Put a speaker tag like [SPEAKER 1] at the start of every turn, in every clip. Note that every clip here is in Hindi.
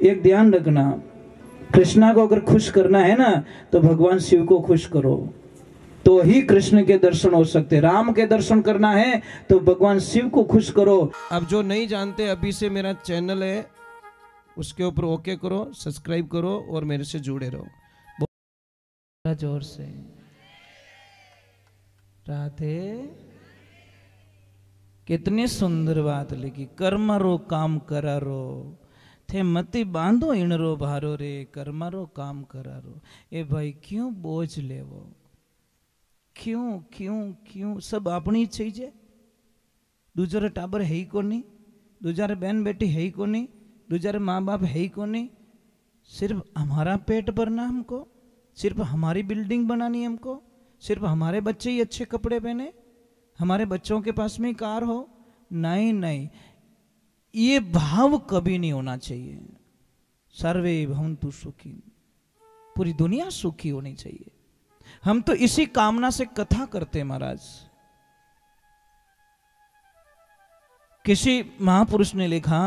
[SPEAKER 1] एक ध्यान रखना, कृष्णा को अगर खुश करना है ना तो भगवान शिव को खुश करो, तो ही कृष्ण के दर्शन हो सकते। राम के दर्शन करना है तो भगवान शिव को खुश करो।
[SPEAKER 2] अब जो नहीं जानते, अभी से मेरा चैनल है उसके ऊपर ओके करो, सब्सक्राइब करो और मेरे से जुड़े रहो। जोर से राधे। कितनी सुंदर बात लिखी, कर्मरो काम करारो थे मती बांधो इणरो भारो रे, कर्मरो काम करारो। ए भाई क्यों बोझ लेवो, क्यों क्यों क्यों सब अपनी चाहिए। दूसरे टाबर है ही कोनी, दूसरे बहन बेटी है ही कोनी, दूसरे माँ बाप है ही कोनी। सिर्फ हमारा पेट भरना हमको, सिर्फ हमारी बिल्डिंग बनानी हमको, सिर्फ हमारे बच्चे ही अच्छे कपड़े पहने, हमारे बच्चों के पास में कार हो। नहीं नहीं, ये भाव कभी नहीं होना चाहिए। सर्वे भवन्तु सुखी, पूरी दुनिया सुखी होनी चाहिए। हम तो इसी कामना से कथा करते हैं महाराज। किसी महापुरुष ने लिखा,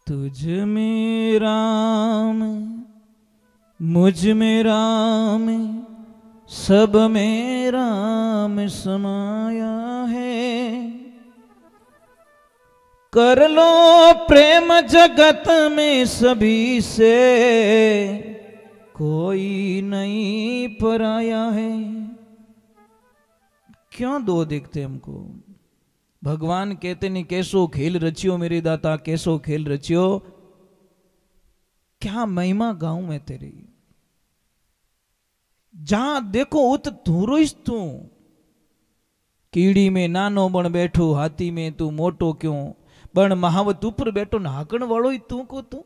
[SPEAKER 2] तुझ में राम मुझ में राम सब में राम समाया है, कर लो प्रेम जगत में सभी से, कोई नहीं पराया है। क्यों दो दिखते हमको। भगवान कहते नहीं कैसो खेल रचियो मेरे दाता, कैसो खेल रचियो। क्या महिमा गाऊं मैं तेरी, जहां देखो उत तू रोइस तू। कीड़ी में नानो बण बैठो, हाथी में तू मोटो क्यों, बण महावत ऊपर बैठो नाकण वालों तू को तू।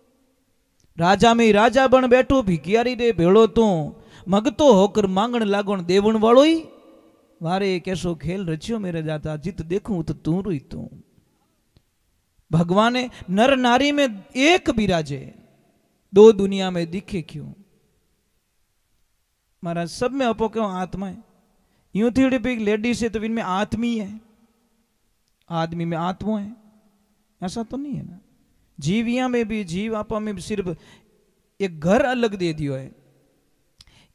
[SPEAKER 2] राजा में राजा बन बैठो, भिकियारी रे भेड़ो तू, मगतो होकर मांगण लागण देवण वालो ही। वारे कैसो खेल रचियो मेरे दाता, जित देखूं तो तू रोई तू। भगवान ने नर नारी में एक विराजे, दो दुनिया में दिखे क्यों। महाराज सब में अपो क्यों आत्मा है। यूं थी भी लेडीज है तो इनमें आत्मी है, आदमी में आत्मा है, ऐसा तो नहीं है ना। जीविया में भी, जीव आपा में भी सिर्फ एक घर अलग दे दियो है।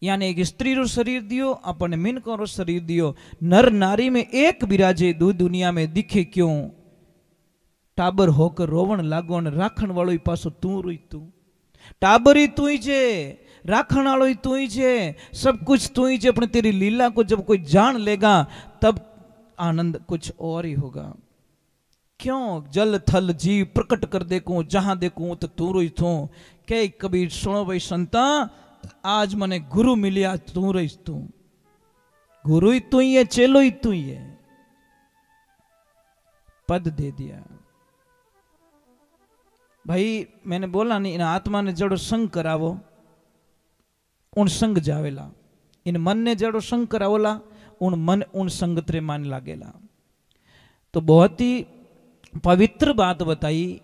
[SPEAKER 2] यानी एक स्त्री रो शरीर दियो, अपन मिनको रो शरीर दियो। नर नारी में एक विराजे, दो दुनिया में दिखे क्यों। टाबर होकर रोवण लागो ने राखण वालों पासो तू रोई तू। टाबर ही तू ही जे, राखण वालों ही तू ही जे, सब कुछ तू ही जे। अपने तेरी लीला को जब कोई जान लेगा तब आनंद कुछ और ही होगा। क्यों जल थल जीव प्रकट कर देखूं, जहां देखूं तो तू रोई थू। कह कबीर सुनो भाई संता, आज मने गुरु मिलिया तू रही तू। गुरु ही तू ही है, चेलो ही तू ही है। पद दे दिया भाई। मैंने बोला नहीं, इन आत्मा ने जड़ो संग करावो उन संग जावेला, इन मन ने जड़ो संग करावोला उन मन उन संगतरे मान लागेला। तो बहुत ही पवित्र बात बताई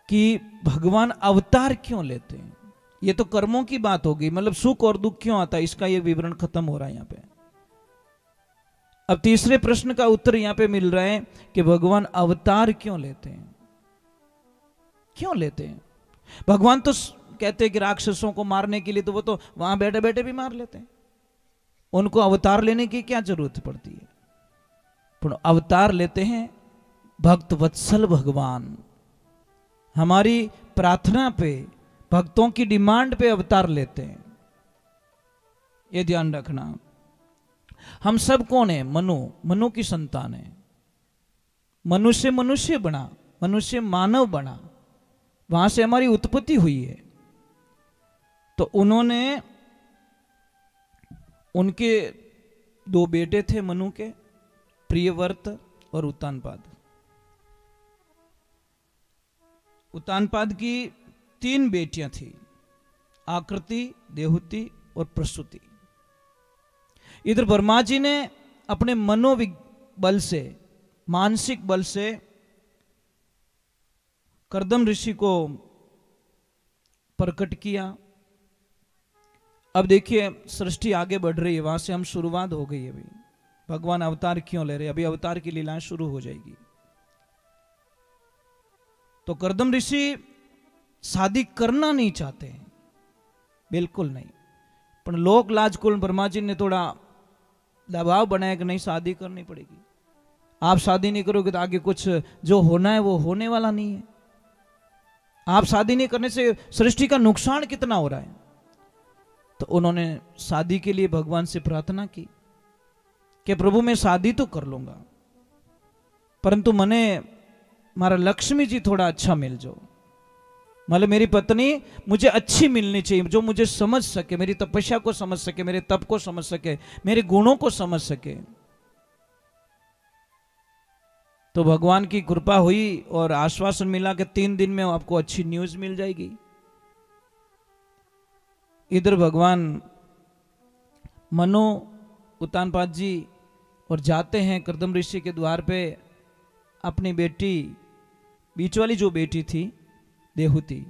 [SPEAKER 2] कि भगवान अवतार क्यों लेते हैं। ये तो कर्मों की बात होगी, मतलब सुख और दुख क्यों आता है, इसका ये विवरण खत्म हो रहा है यहां पे। अब तीसरे प्रश्न का उत्तर यहां पे मिल रहा है कि भगवान अवतार क्यों लेते हैं। क्यों लेते हैं? भगवान तो कहते हैं कि राक्षसों को मारने के लिए तो वो तो वहां बैठे बैठे भी मार लेते हैं, उनको अवतार लेने की क्या जरूरत पड़ती है। पर अवतार लेते हैं भक्त वत्सल भगवान, हमारी प्रार्थना पे, भक्तों की डिमांड पे अवतार लेते हैं। ये ध्यान रखना। हम सब कौन है? मनु, मनु की संतान है। मनुष्य मनुष्य बना, मनुष्य मानव बना, वहां से हमारी उत्पत्ति हुई है। तो उन्होंने, उनके दो बेटे थे मनु के, प्रियव्रत और उत्तानपाद। उत्तानपाद की 3 बेटियां थी, आकृति, देहुति और प्रसूति। इधर ब्रह्मा जी ने अपने मनोबल से, मानसिक बल से कर्दम ऋषि को प्रकट किया। अब देखिए सृष्टि आगे बढ़ रही है, वहां से हम शुरुआत हो गई है। अभी भगवान अवतार क्यों ले रहे हैं, अभी अवतार की लीलाएं शुरू हो जाएगी। तो करदम ऋषि शादी करना नहीं चाहते, बिल्कुल नहीं। पर लोक लाजकुल ब्रह्मा जी ने थोड़ा दबाव बनाया कि नहीं शादी करनी पड़ेगी, आप शादी नहीं करोगे तो आगे कुछ जो होना है वो होने वाला नहीं है, आप शादी नहीं करने से सृष्टि का नुकसान कितना हो रहा है। तो उन्होंने शादी के लिए भगवान से प्रार्थना की कि प्रभु मैं शादी तो कर लूंगा, परंतु मने मारा लक्ष्मी जी थोड़ा अच्छा मिल जाओ, मतलब मेरी पत्नी मुझे अच्छी मिलनी चाहिए, जो मुझे समझ सके, मेरी तपस्या को समझ सके, मेरे तप को समझ सके, मेरे गुणों को समझ सके। तो भगवान की कृपा हुई और आश्वासन मिला कि 3 दिन में आपको अच्छी न्यूज मिल जाएगी। इधर भगवान मनु उत्तानपाद जी और जाते हैं करदम ऋषि के द्वार पे, अपनी बेटी बीच वाली जो बेटी थी देहूती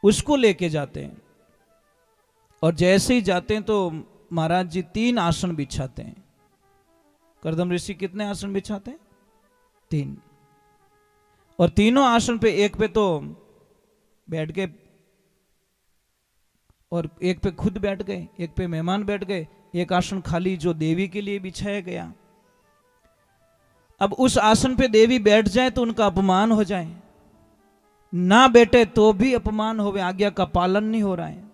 [SPEAKER 2] उसको लेके जाते हैं। और जैसे ही जाते हैं तो महाराज जी 3 आसन बिछाते हैं। करदम ऋषि कितने आसन बिछाते हैं? 3। और तीनों आसन पे, एक पे तो बैठ गए और एक पे खुद बैठ गए, एक पे मेहमान बैठ गए, एक आसन खाली जो देवी के लिए बिछाया गया। अब उस आसन पे देवी बैठ जाए तो उनका अपमान हो जाए, ना बैठे तो भी अपमान हो, आज्ञा का पालन नहीं हो रहा है।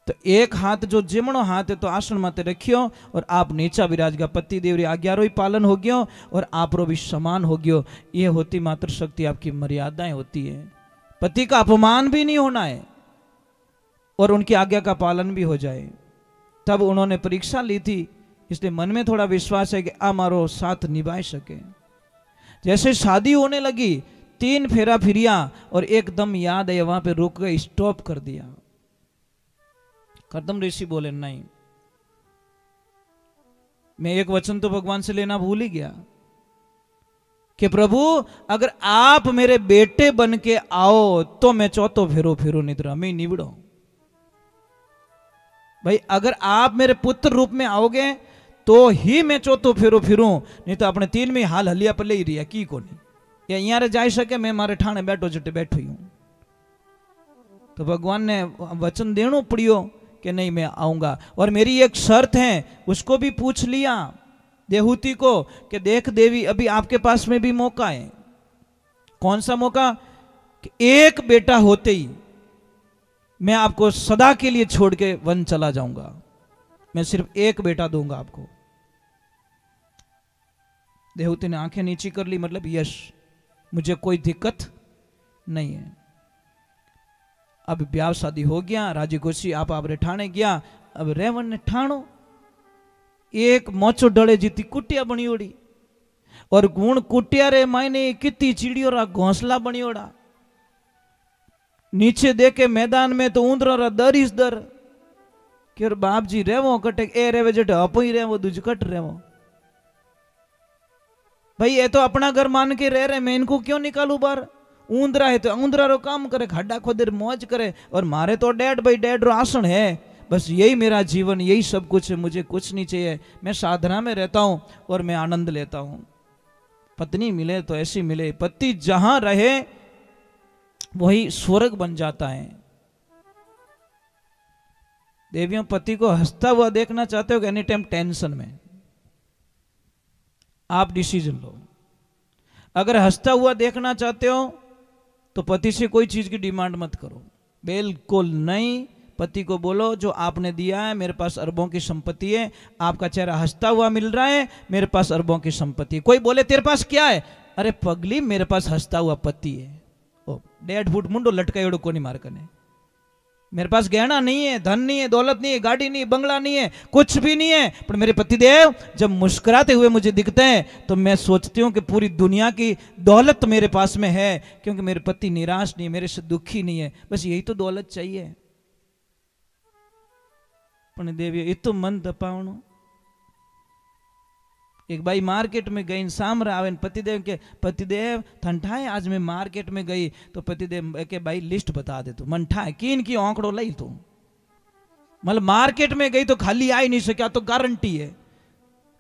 [SPEAKER 2] तो एक हाथ जो जिमणो हाथ है तो आसन माते रखियो और आप नीचा विराजगा, पति देवरी आज्ञा रो ही पालन हो गयो और आप रो भी समान हो गयो। ये होती मात्र शक्ति, आपकी मर्यादाएं होती है। पति का अपमान भी नहीं होना है और उनकी आज्ञा का पालन भी हो जाए। तब उन्होंने परीक्षा ली थी, इसलिए मन में थोड़ा विश्वास है कि हमारो साथ निभाए सके। जैसे शादी होने लगी, 3 फेरा फिरिया और एकदम याद है वहां पे रुक गए, स्टॉप कर दिया। करदम ऋषि बोले नहीं, मैं एक वचन तो भगवान से लेना भूल ही गया कि प्रभु अगर आप मेरे बेटे बन के आओ तो मैं चौथो फेरो फेरो निद्रा में निबड़ो। भाई अगर आप मेरे पुत्र रूप में आओगे तो ही मैं चौथो फेरो फिरूं, नहीं तो अपने 3 में हाल हलिया पले ही रिया की को नहीं, या यहाँ रे जा सके, मैं मारे ठाणे बैठो जटे बैठो ही हूं। तो भगवान ने वचन देना पड़ियो कि नहीं मैं आऊंगा। और मेरी एक शर्त है, उसको भी पूछ लिया देहूती को कि देख देवी अभी आपके पास में भी मौका है। कौन सा मौका? कि एक बेटा होते ही मैं आपको सदा के लिए छोड़ के वन चला जाऊंगा, मैं सिर्फ एक बेटा दूंगा आपको। देहूती ने आंखें नीची कर ली, मतलब यश मुझे कोई दिक्कत नहीं है। अब ब्याह शादी हो गया, राजी खुशी आप रे ठाणे गया। अब रेवन ने ठाणो एक मोचो डले जीती कुटिया बनी ओड़ी, और गुण कुटिया रे मायने कितनी चिड़ियों रा घोंसला बनी ओड़ा। नीचे देखे मैदान में तो ऊंदरा रा दर इस दर कि बाप जी रेवो कटे ए रेवे जट अपो ही रेवो दूज कट रेवो। भाई ये तो अपना घर मान के रह रहे, मैं इनको क्यों निकालू बाहर? ऊंदरा है तो ऊंदरा रो काम करे, खड्डा खोदे मौज करे, और मारे तो डेड भाई डेड रो आसन है। बस यही मेरा जीवन, यही सब कुछ है, मुझे कुछ नहीं चाहिए। मैं साधना में रहता हूं और मैं आनंद लेता हूं। पत्नी मिले तो ऐसी मिले, पति जहां रहे वही स्वर्ग बन जाता है। देवियों, पति को हंसता हुआ देखना चाहते हो कि एनी टाइम टेंशन में? आप डिसीजन लो। अगर हंसता हुआ देखना चाहते हो तो पति से कोई चीज की डिमांड मत करो, बिल्कुल नहीं। पति को बोलो जो आपने दिया है, मेरे पास अरबों की संपत्ति है, आपका चेहरा हंसता हुआ मिल रहा है, मेरे पास अरबों की संपत्ति है। कोई बोले तेरे पास क्या है? अरे पगली, मेरे पास हंसता हुआ पति है। ओ 1.5 फुट मुंडो लटका को नहीं मार करने। मेरे पास गहना नहीं है, धन नहीं है, दौलत नहीं है, गाड़ी नहीं है, बंगला नहीं है, कुछ भी नहीं है, पर मेरे पतिदेव जब मुस्कुराते हुए मुझे दिखते हैं तो मैं सोचती हूँ कि पूरी दुनिया की दौलत मेरे पास में है, क्योंकि मेरे पति निराश नहीं है, मेरे से दुखी नहीं है। बस यही तो दौलत चाहिए। पण देवी ये तो मन दपावनो। एक बाई मार्केट में गई, सामने आवे पतिदेव के, पतिदेव ठंडा है आज मैं मार्केट में गई, तो पतिदेव के भाई लिस्ट बता दे तू मन ठा किन की आंकड़ो लाई तू। मतलब मार्केट में गई तो खाली आ ही नहीं सका, तो गारंटी है।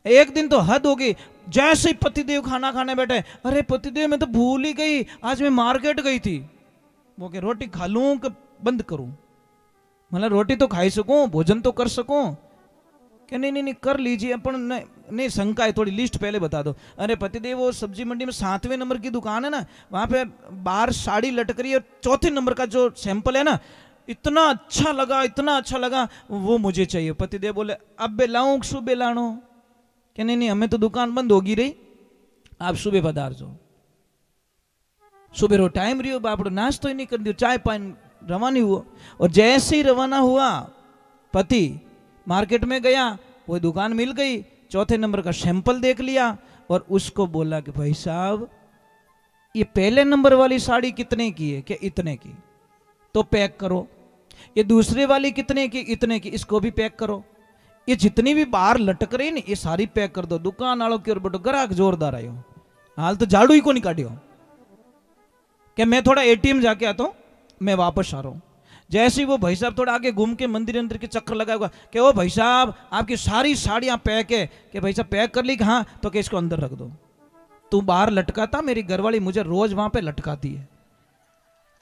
[SPEAKER 2] एक दिन तो हद होगी, जैसे ही पतिदेव खाना खाने बैठे, अरे पतिदेव मैं तो भूल ही गई, आज मैं मार्केट गई थी। वो कह रोटी खा लूं कि बंद करूं, मतलब रोटी तो खाई सकूं, भोजन तो कर सकूं। कि नहीं नहीं नहीं कर लीजिए, अपन नहीं शंका है थोड़ी, लिस्ट पहले बता दो। अरे पतिदेव वो सब्जी मंडी में 7वें नंबर की दुकान है ना, वहां पे बाहर साड़ी लटक रही है, 4थे नंबर का जो सैंपल है ना, इतना अच्छा लगा, इतना अच्छा लगा, वो मुझे चाहिए। पतिदेव बोले अब बे लाऊं सुबह लानो? कि नहीं नहीं हमें तो दुकान बंद होगी रही, आप सुबह पधार जाओ। सुबह रो टाइम रही हो, बापड़ो नाश्तो ही नहीं कर दियो, चाय पानी रवानी हुआ। और जैसे ही रवाना हुआ पति मार्केट में गया, वो दुकान मिल गई, 4थे नंबर का सैंपल देख लिया और उसको बोला कि भाई साहब ये पहले नंबर वाली साड़ी कितने की है? कि इतने की, तो पैक करो। ये दूसरे वाली कितने की? इतने की, इसको भी पैक करो। ये जितनी भी बाहर लटक रही ना ये सारी पैक कर दो। दुकान वालों की ओर बटो ग्राहक जोरदार आयो, हाल तो झाड़ू ही को नहीं काटियो। कि मैं थोड़ा एटीएम जाके आता हूं, मैं वापस आ रहा हूं। जैसे ही वो भाई साहब थोड़ा आगे घूम के मंदिर अंदर के चक्कर लगाएगा कि ओ भाई साहब आपकी सारी साड़ियां पैक है। कि भाई साहब पैक कर ली? हाँ। तो कि इसको अंदर रख दो। तू बाहर लटकाता, मेरी घरवाली मुझे रोज वहां पे लटकाती है,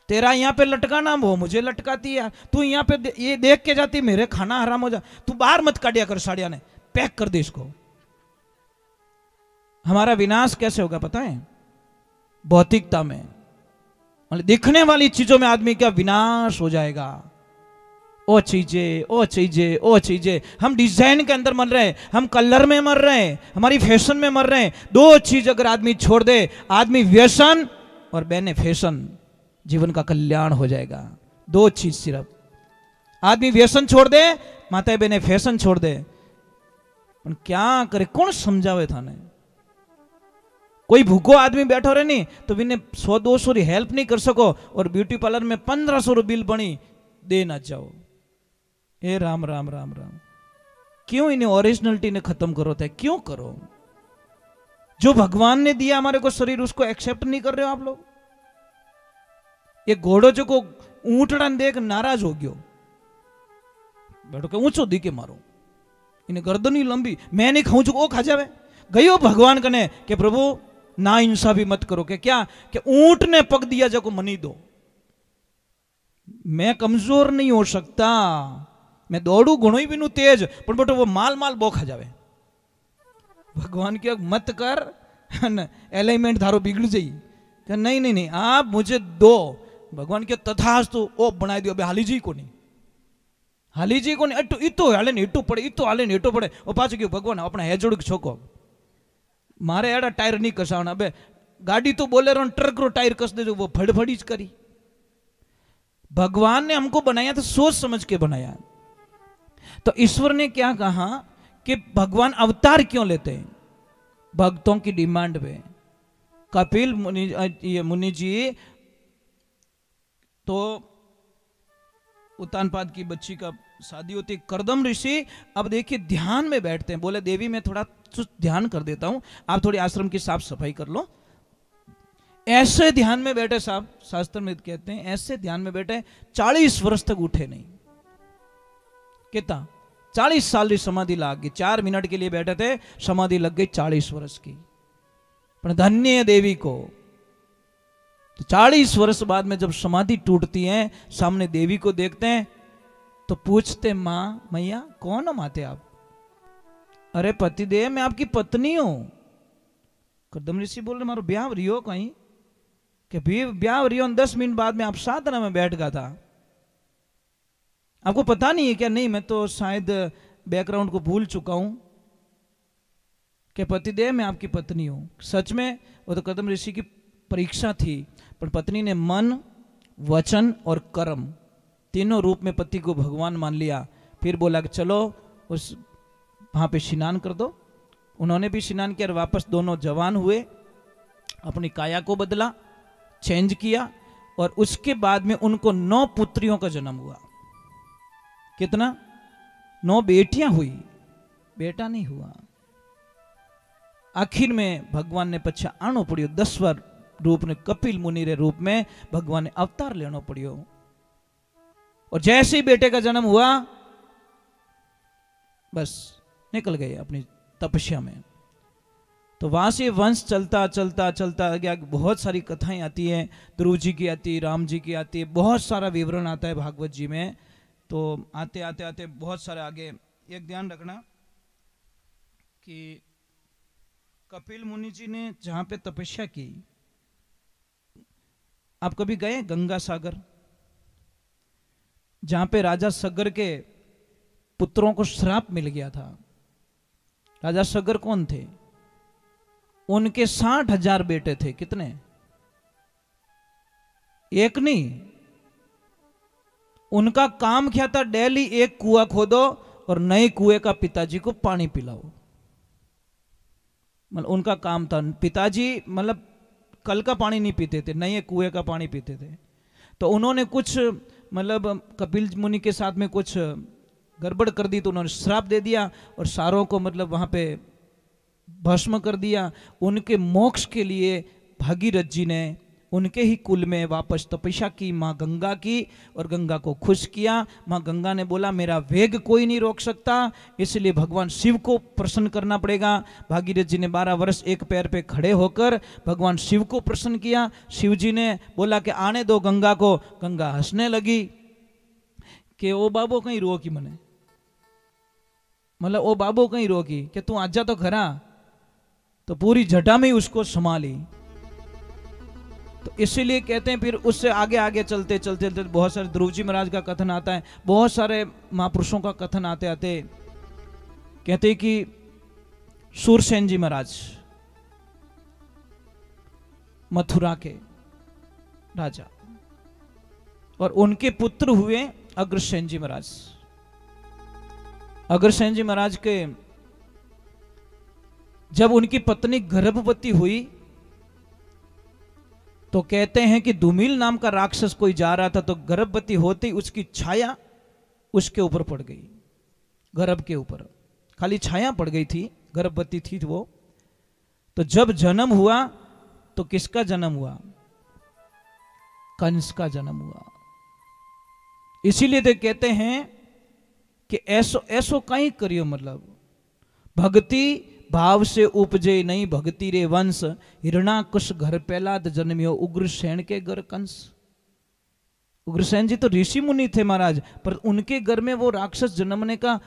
[SPEAKER 2] तेरा यहाँ पे लटकाना वो मुझे लटकाती है, तू यहाँ पे ये देख के जाती मेरे खाना हराम हो जा, तू बाहर मत काटिया कर साड़ियां ने, पैक कर दे इसको। हमारा विनाश कैसे होगा पता है? भौतिकता में, मतलब दिखने वाली चीजों में आदमी का विनाश हो जाएगा। ओ चीजें, ओ चीजें, ओ चीजें, हम डिजाइन के अंदर मर रहे हैं, हम कलर में मर रहे हैं, हमारी फैशन में मर रहे हैं। 2 चीज अगर आदमी छोड़ दे, आदमी व्यसन और बहने फैशन, जीवन का कल्याण हो जाएगा। 2 चीज सिर्फ, आदमी व्यसन छोड़ दे, माता बहने फैशन छोड़ दे। पर क्या करे, कौन समझावे थाने? कोई भूखो आदमी बैठो रहे नहीं तो बिने 100-200 री हेल्प नहीं कर सको, और ब्यूटी पार्लर में 1500 रू बिल बनी दे ना जाओ। ए राम राम राम राम, क्यों इन्हें ओरिजिनलिटी ने खत्म करो थे? क्यों करो? जो भगवान ने दिया हमारे को शरीर, उसको एक्सेप्ट नहीं कर रहे हो आप लोग। ये घोड़ो जो को ऊंटड़ा देख नाराज हो गयो, बैठो के ऊंचो दी के मारो, इन्हें गर्दनी लंबी, मैं नहीं खाऊं जो वो खा जावे। गयो भगवान कने कि प्रभु ना इंसाफी मत करो। कि क्या? कि ऊंट ने पग दिया जो को मनी दो। मैं कमजोर नहीं हो सकता, मैं दौड़ू घणो ही भी तेज, पर बेटो वो माल माल बो खा जावे। भगवान क्या मत कर, एलाइनमेंट धारो बिगड़ जाई। कि नहीं नहीं नहीं आप मुझे दो। भगवान के तथास्तु ओ बनाई दियो। अबे हाली जी को नहीं, हाली जी को नहीं, अटू इतो हाले ने इटू पड़े, इतो हाले ने इटो पड़े। ओ पाछ गयो भगवान अपना हेजोड़ छोको, मारे एड़ा टायर नहीं कसावना। अबे गाड़ी तो बोले रो ट्रक रो टायर कस दे, जो वो फड़फड़ी करी। भगवान ने हमको बनाया तो सोच समझ के बनाया। तो ईश्वर ने क्या कहा कि भगवान अवतार क्यों लेते हैं? भक्तों की डिमांड पे। कपिल मुनि जी तो उत्तानपाद की बच्ची का शादी होती, करदम ऋषि अब देखिए ध्यान में बैठते हैं। बोले देवी मैं थोड़ा ध्यान कर देता हूं, आप थोड़ी आश्रम की साफ सफाई कर लो। ऐसे ध्यान में बैठे साहब, शास्त्र में कहते हैं ऐसे ध्यान में बैठे 40 वर्ष तक उठे नहीं। कितना? 40 साल की समाधि लाग गई। 4 मिनट के लिए बैठे थे, समाधि लग गई 40 वर्ष की। पर धन्य देवी को। तो 40 वर्ष बाद में जब समाधि टूटती है, सामने देवी को देखते हैं तो पूछते मां मैया कौन हो माते आप? अरे पतिदेव मैं आपकी पत्नी हूं। करदम ऋषि बोल रहे मारो ब्याह रियो कहीं? कि ब्याह रियो 10 मिनट बाद में आप साधना में बैठ गया था, आपको पता नहीं है क्या? नहीं मैं तो शायद बैकग्राउंड को भूल चुका हूं। कि पतिदेव मैं आपकी पत्नी हूं। सच में वो तो करदम ऋषि की परीक्षा थी, पर पत्नी ने मन, वचन और कर्म तीनों रूप में पति को भगवान मान लिया। फिर बोला कि चलो उस वहां पे स्नान कर दो। उन्होंने भी स्नान किया और वापस दोनों जवान हुए, अपनी काया को बदला, चेंज किया, और उसके बाद में उनको 9 पुत्रियों का जन्म हुआ। कितना? 9 बेटियां हुई, बेटा नहीं हुआ। आखिर में भगवान ने पछा आनो पड़ियो 10वां रूप ने, कपिल मुनि रे रूप में भगवान ने अवतार लेनो पड़ियो। और जैसे ही बेटे का जन्म हुआ बस निकल गए अपनी तपस्या में। तो वहाँ से वंश चलता चलता चलता गया। बहुत सारी कथाएं आती हैं, ध्रुव जी की आती है, राम जी की आती है, बहुत सारा विवरण आता है भागवत जी में। तो आते आते आते बहुत सारे आगे। एक ध्यान रखना कि कपिल मुनि जी ने जहाँ पे तपस्या की, आप कभी गए गंगा सागर, जहाँ पे राजा सगर के पुत्रों को श्राप मिल गया था। राजा सगर कौन थे? उनके 60,000 बेटे थे। कितने? एक नहीं। उनका काम क्या था? डेली एक कुआं खोदो और नए कुएं का पिताजी को पानी पिलाओ। मतलब उनका काम था। पिताजी मतलब कल का पानी नहीं पीते थे, नए कुएं का पानी पीते थे। तो उन्होंने कुछ मतलब कपिल मुनि के साथ में कुछ गड़बड़ कर दी, तो उन्होंने श्राप दे दिया और सारों को मतलब वहां पे भस्म कर दिया। उनके मोक्ष के लिए भागीरथ जी ने उनके ही कुल में वापस तपस्या की माँ गंगा की, और गंगा को खुश किया। माँ गंगा ने बोला मेरा वेग कोई नहीं रोक सकता, इसलिए भगवान शिव को प्रसन्न करना पड़ेगा। भागीरथ जी ने 12 वर्ष एक पैर पे खड़े होकर भगवान शिव को प्रसन्न किया। शिव जी ने बोला कि आने दो गंगा को। गंगा हंसने लगी कि ओ बाबो कहीं रोकी मने, मतलब ओ बाबो कहीं रोकी कि तू आजा तो खरा। तो पूरी जटा में ही उसको संभाली। तो इसीलिए कहते हैं फिर उससे आगे आगे चलते चलते चलते बहुत सारे ध्रुव जी महाराज का कथन आता है, बहुत सारे महापुरुषों का कथन आते आते कहते हैं कि सूरसेन जी महाराज मथुरा के राजा, और उनके पुत्र हुए अग्रसेन जी महाराज। अग्रसेन जी महाराज के जब उनकी पत्नी गर्भवती हुई तो कहते हैं कि धूमिल नाम का राक्षस कोई जा रहा था, तो गर्भवती होते ही उसकी छाया उसके ऊपर पड़ गई, गर्भ के ऊपर खाली छाया पड़ गई थी, गर्भवती थी वो। तो जब जन्म हुआ तो किसका जन्म हुआ? कंस का जन्म हुआ। इसीलिए तो कहते हैं कि ऐसो ऐसो कहीं करियो, मतलब भक्ति भाव से उपजे नहीं भक्ति रे वंश, हिरणाकुश घर पहलाद जन्मियो उग्रसेन के घर कंस। उग्रसेन जी तो ऋषि मुनि थे महाराज, पर उनके घर में वो राक्षस जन्मने का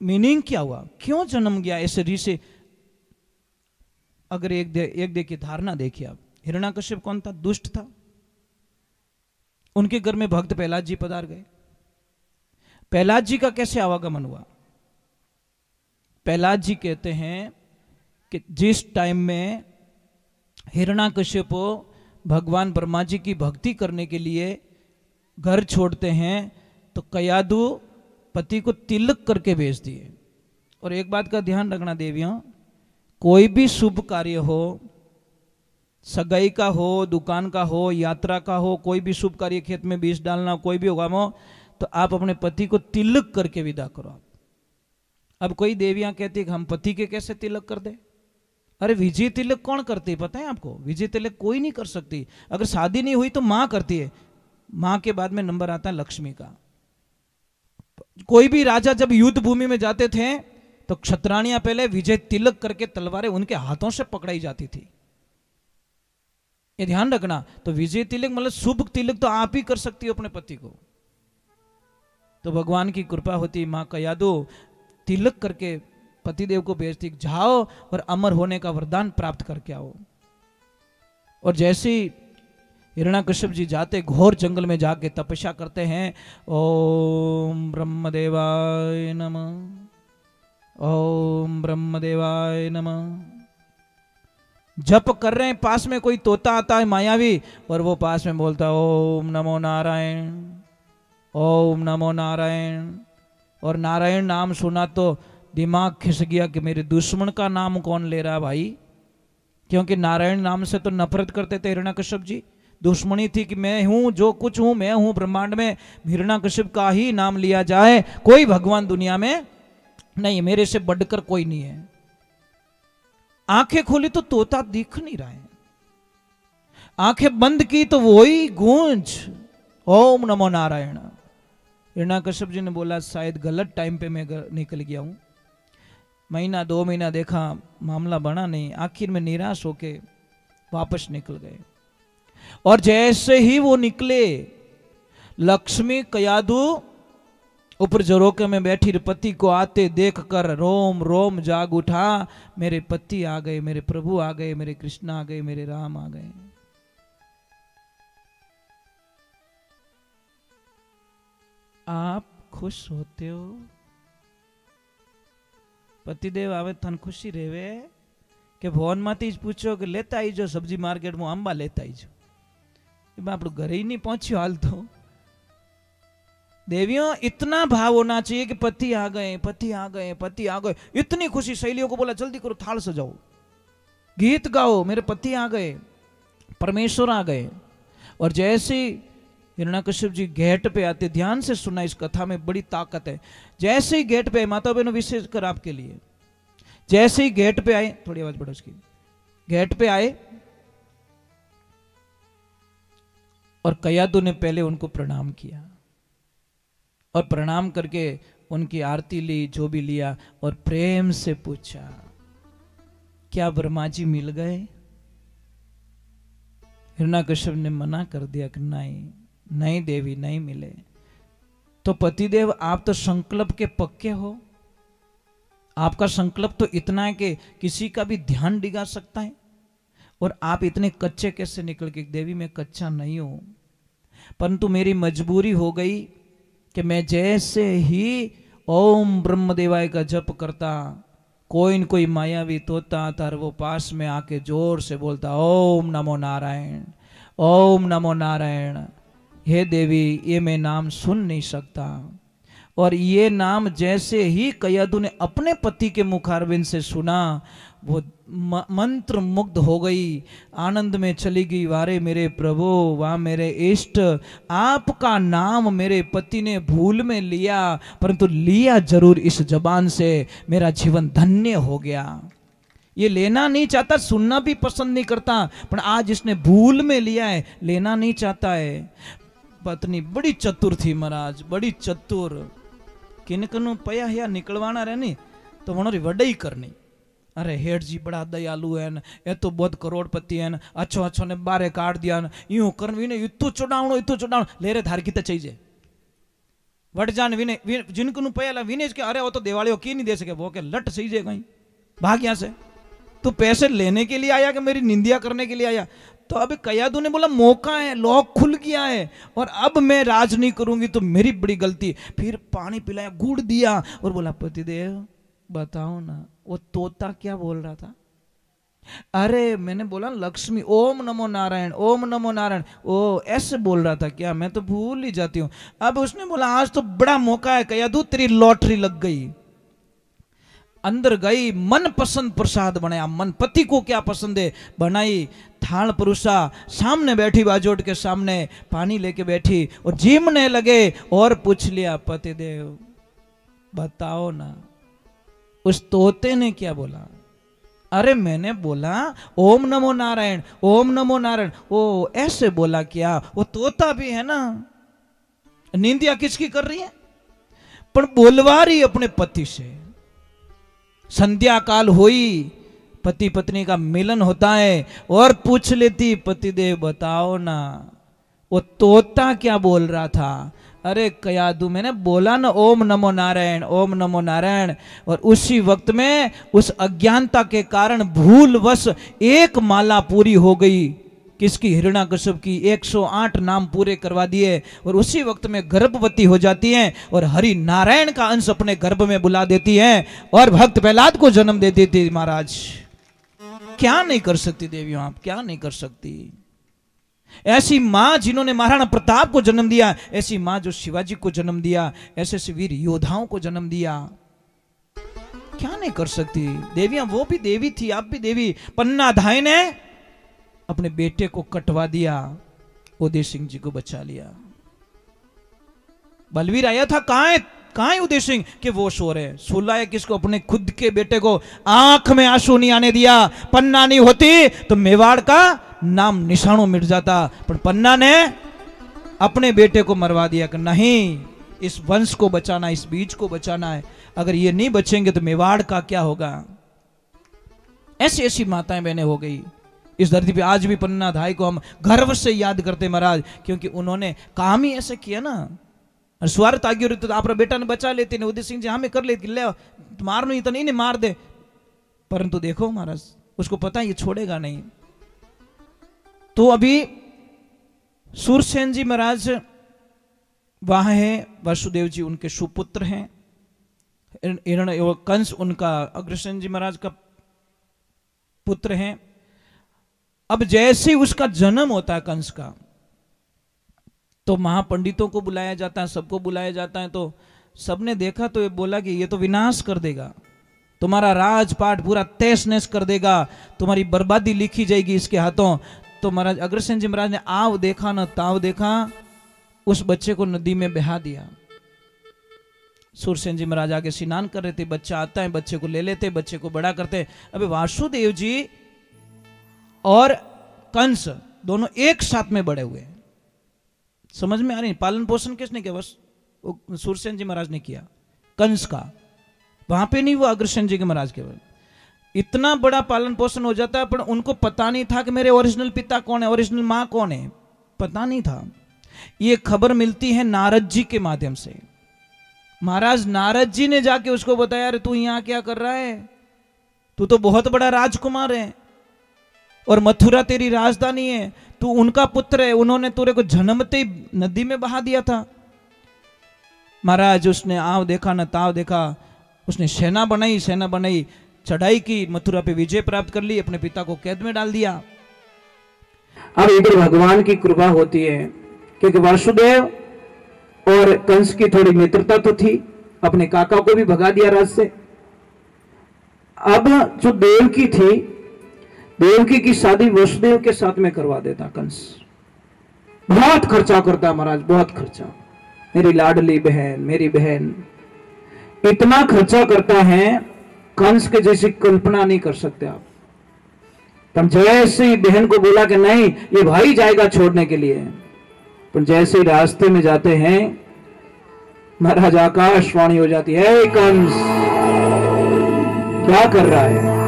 [SPEAKER 2] मीनिंग क्या हुआ, क्यों जन्म गया ऐसे ऋषि? अगर एक देखिए धारणा देखिए आप, हिरणाकश्यप कौन था? दुष्ट था। उनके घर में भक्त प्रहलाद जी पधार गए। प्रहलाद जी का कैसे आवागमन हुआ? प्रहलाद जी कहते हैं कि जिस टाइम में हिरणाकश्यप भगवान ब्रह्मा जी की भक्ति करने के लिए घर छोड़ते हैं, तो कयादु पति को तिलक करके भेज दिए। और एक बात का ध्यान रखना देवियों, कोई भी शुभ कार्य हो, सगाई का हो, दुकान का हो, यात्रा का हो, कोई भी शुभ कार्य, खेत में बीज डालना, कोई भी होगा हो, तो आप अपने पति को तिलक करके विदा करो। अब कोई देवियां कहती कि हम पति के कैसे तिलक कर दे? अरे विजय तिलक कौन करती है पता है आपको? विजय तिलक कोई नहीं कर सकती। अगर शादी नहीं हुई तो मां करती है, मां के बाद में नंबर आता है लक्ष्मी का। कोई भी राजा जब युद्ध भूमि में जाते थे तो क्षत्राणियां पहले विजय तिलक करके तलवारें उनके हाथों से पकड़ाई जाती थी, ये ध्यान रखना। तो विजय तिलक मतलब शुभ तिलक तो आप ही कर सकती हो अपने पति को। तो भगवान की कृपा होती, मां कयादु तिलक करके पतिदेव को भेजती, जाओ और अमर होने का वरदान प्राप्त करके आओ। और जैसे हिरण्याकश्यप जी जाते घोर जंगल में जाके तपस्या करते हैं, ओम ब्रह्मदेवाय नमः, ओम ब्रह्मदेवाय नमः जप कर रहे हैं। पास में कोई तोता आता है मायावी, और वो पास में बोलता है ओम नमो नारायण, ओम नमो नारायण। और नारायण नाम सुना तो दिमाग खिस गया कि मेरे दुश्मन का नाम कौन ले रहा है भाई, क्योंकि नारायण नाम से तो नफरत करते थे हिरण्याकश्यप जी। दुश्मनी थी कि मैं हूं जो कुछ हूं, मैं हूं ब्रह्मांड में, हिरण्याकश्यप का ही नाम लिया जाए, कोई भगवान दुनिया में नहीं, मेरे से बढ़कर कोई नहीं है। आंखें खोली तो तोता दिख नहीं रहा है, आंखें बंद की तो वही गूंज ओम नमो नारायण। हिरण्याकश्यप जी ने बोला शायद गलत टाइम पे मैं निकल गया हूं। महीना 2 महीना देखा, मामला बना नहीं, आखिर में निराश होके वापस निकल गए। और जैसे ही वो निकले, लक्ष्मी कयादू ऊपर झरोके में बैठी पति को आते देखकर रोम रोम जाग उठा। मेरे पति आ गए, मेरे प्रभु आ गए, मेरे कृष्ण आ गए, मेरे राम आ गए। आप खुश होते हो? पतिदेव आवे तन खुशी रेवे कि फोन माती पूछो कि लेता आई जो सब्जी मार्केट में आंबा लेता आई जो, आप घर ही नहीं पहुंची हाल तो। देवियों, इतना भाव होना चाहिए कि पति आ गए, पति आ गए, पति आ गए। इतनी खुशी, सहेलियों को बोला जल्दी करो, थाल सजाओ, गीत गाओ, मेरे पति आ गए, परमेश्वर आ गए। और जैसे हिरण्यकश्यप जी गेट पे आते, ध्यान से सुना, इस कथा में बड़ी ताकत है। जैसे ही गेट पे आए, माता बहनों विशेष कर आपके लिए, जैसे ही गेट पे आए, थोड़ी आवाज बढ़ो उसकी, गेट पे आए और कयादू ने पहले उनको प्रणाम किया और प्रणाम करके उनकी आरती ली, जो भी लिया, और प्रेम से पूछा क्या ब्रह्मा जी मिल गए? हिरण्यकश्यप ने मना कर दिया कि नहीं नहीं देवी, नहीं मिले। तो पतिदेव, आप तो संकल्प के पक्के हो, आपका संकल्प तो इतना है कि किसी का भी ध्यान डिगा सकता है, और आप इतने कच्चे कैसे निकल के? देवी, मैं कच्चा नहीं हूं, परंतु मेरी मजबूरी हो गई कि मैं जैसे ही ओम ब्रह्मदेवाय का जप करता, कोई न कोई मायावी तोता आता और वो पास में आके जोर से बोलता ओम नमो नारायण, ओम नमो नारायण। हे देवी, ये मैं नाम सुन नहीं सकता। और ये नाम जैसे ही कयादू ने अपने पति के मुखारविंद से सुना, वो मंत्र मुग्ध हो गई, आनंद में चली गई। वारे मेरे प्रभु, वाह मेरे इष्ट, आपका नाम मेरे पति ने भूल में लिया, परंतु लिया जरूर इस जबान से, मेरा जीवन धन्य हो गया। ये लेना नहीं चाहता, सुनना भी पसंद नहीं करता, पर आज इसने भूल में लिया है, लेना नहीं चाहता है। पत्नी बड़ी चतुर थी महाराज, बड़ी चतुर। किनकनु पया या निकलवाना रहनी तो वनोरी वडई करनी। अरे हेठ जी बड़ा दयालु है, ये तो बहुत करोड़पति है, अच्छो अच्छो ने बारे काट दिया, यूं कर विने इतु चढ़ावणो ले रे धार की तो चाहिए वट जान विने जिनको पहला विनेज के अरे वो तो दिवाली की नहीं दे सके, वो के लट सही जे कहीं भाग यहां से, तू पैसे लेने के लिए आया कि मेरी निंदिया करने के लिए आया? तो अभी कयादू ने बोला मौका है, लॉक खुल गया है, और अब मैं राज नहीं करूंगी तो मेरी बड़ी गलती। फिर पानी पिलाया, गुड़ दिया और बोला पतिदेव बताओ ना वो तोता क्या बोल रहा था? अरे मैंने बोला लक्ष्मी ओम नमो नारायण, ओम नमो नारायण, ओ ऐसे बोल रहा था क्या? मैं तो भूल ही जाती हूं। अब उसने बोला आज तो बड़ा मौका है कयादू, तेरी लॉटरी लग गई। अंदर गई, मन पसंद प्रसाद बनाया, मन पति को क्या पसंद है बनाई, थाल परोसा, सामने बैठी बाजोट के सामने पानी लेके बैठी और जीमने लगे और पूछ लिया पतिदेव बताओ ना उस तोते ने क्या बोला? अरे मैंने बोला ओम नमो नारायण, ओम नमो नारायण। ओ ऐसे बोला क्या? वो तोता भी है ना, निंदिया किसकी कर रही है? पर बोलवा रही अपने पति से। संध्या काल हुई, पति पत्नी का मिलन होता है और पूछ लेती पतिदेव बताओ ना वो तोता क्या बोल रहा था? अरे कयादू मैंने बोला ना ओम नमो नारायण, ओम नमो नारायण। और उसी वक्त में उस अज्ञानता के कारण भूलवश एक माला पूरी हो गई। किसकी? हिरण्यकश्यप की। 108 नाम पूरे करवा दिए और उसी वक्त में गर्भवती हो जाती हैं और हरि नारायण का अंश अपने गर्भ में बुला देती हैं और भक्त प्रहलाद को जन्म दे देती। महाराज क्या नहीं कर सकती देवियों, आप क्या नहीं कर सकती? ऐसी मां जिन्होंने महाराणा प्रताप को जन्म दिया, ऐसी मां जो शिवाजी को जन्म दिया, ऐसे ऐसे वीर योद्धाओं को जन्म दिया, क्या नहीं कर सकती देवियां? वो भी देवी थी, आप भी देवी। पन्ना धाय ने अपने बेटे को कटवा दिया, उदय सिंह जी को बचा लिया। बलवीर आया था, कहां है उदय सिंह? कि वो सो रहे। सुलाया किसको? अपने खुद के बेटे को। आंख में आंसू नहीं आने दिया। पन्ना नहीं होती तो मेवाड़ का नाम निशानों मिट जाता, पर पन्ना ने अपने बेटे को मरवा दिया कि नहीं इस वंश को बचाना, इस बीज को बचाना है। अगर ये नहीं बचेंगे तो मेवाड़ का क्या होगा। ऐसी ऐसी माताएं बहनें हो गई इस धरती पे। आज भी पन्ना धाई को हम गर्व से याद करते महाराज, क्योंकि उन्होंने काम ही ऐसे किया ना। और स्वार्थ आगे रही तो आप बेटा ने बचा लेते ने, उदय सिंह जी हमें कर लेते, ले मारनो ही तो नहीं मार दे। परंतु देखो महाराज, उसको पता ये छोड़ेगा नहीं। तो अभी सूरसेन जी महाराज वहां है, वासुदेव जी उनके सुपुत्र हैं, कंस उनका अग्रसेन जी महाराज का पुत्र हैं। अब जैसे उसका जन्म होता है कंस का, तो महापंडितों को बुलाया जाता है, सबको बुलाया जाता है। तो सबने देखा तो ये बोला कि ये तो विनाश कर देगा, तुम्हारा राजपाट पूरा तहस नहस कर देगा, तुम्हारी बर्बादी लिखी जाएगी इसके हाथों। तो महाराज अग्रसेन जी महाराज ने आव देखा न ताव देखा, उस बच्चे को नदी में बहा दिया। सूरसेन जी महाराज आगे स्नान कर रहे थे, बच्चा आता है, बच्चे को ले लेते, बच्चे को बड़ा करते। अबे वासुदेव जी और कंस दोनों एक साथ में बड़े हुए। समझ में आ रही? पालन पोषण किसने किया? बस सूरसेन जी महाराज ने किया कंस का, वहां पे नहीं हुआ अग्रसेन जी के महाराज के। इतना बड़ा पालन पोषण हो जाता है, पर उनको पता नहीं था कि मेरे ओरिजिनल पिता कौन है, ओरिजिनल मां कौन है, पता नहीं था। ये खबर मिलती है नारद जी के माध्यम से। महाराज नारद जी ने जाके उसको बताया, अरे तू यहां क्या कर रहा है, तू तो बहुत बड़ा राजकुमार है और मथुरा तेरी राजधानी है, तू उनका पुत्र है, उन्होंने तेरे को जन्मते ही नदी में बहा दिया था। महाराज उसने आव देखा न ताव देखा, उसने सेना बनाई, चढ़ाई की, मथुरा पे विजय प्राप्त कर ली, अपने पिता को कैद में डाल दिया।
[SPEAKER 1] अब इधर भगवान की कृपा होती है, क्योंकि वासुदेव और कंस की थोड़ी मित्रता तो थी, अपने काका को भी भगा दिया राज से। अब जो देवकी थी, देवकी की शादी वसुदेव के साथ में करवा देता कंस। बहुत खर्चा करता महाराज, बहुत खर्चा, मेरी लाडली बहन, मेरी बहन, इतना खर्चा करता है कंस के जैसी कल्पना नहीं कर सकते आप। पर जैसे ही बहन को बोला कि नहीं ये भाई जाएगा छोड़ने के लिए, पर जैसे ही रास्ते में जाते हैं महाराज आकाशवाणी हो जाती है, कंस क्या कर रहा है?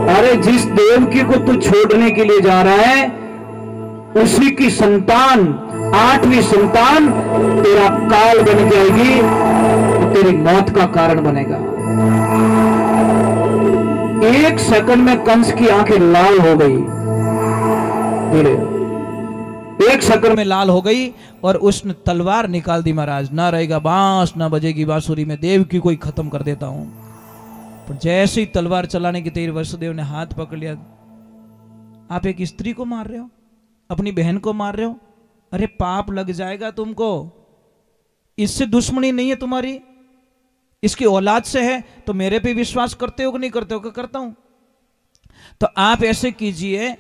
[SPEAKER 1] अरे जिस देवकी को तू छोड़ने के लिए जा रहा है, उसी की संतान, 8वीं संतान तेरा काल बन जाएगी, तो तेरी मौत का कारण बनेगा। एक सेकंड में कंस की आंखें लाल हो गई, एक सेकंड में लाल हो गई, और उसने तलवार निकाल दी। महाराज ना रहेगा बांस, ना बजेगी बांसुरी, में देवकी को ही खत्म कर देता हूं। पर जैसे ही तलवार चलाने की तैयारी, वसुदेव ने हाथ पकड़ लिया। आप एक स्त्री को मार रहे हो, अपनी बहन को मार रहे हो, अरे पाप लग जाएगा तुमको। इससे दुश्मनी नहीं है तुम्हारी, इसकी औलाद से है, तो मेरे पे विश्वास करते हो कि नहीं करते हो? कि करता हूं। तो आप ऐसे कीजिए,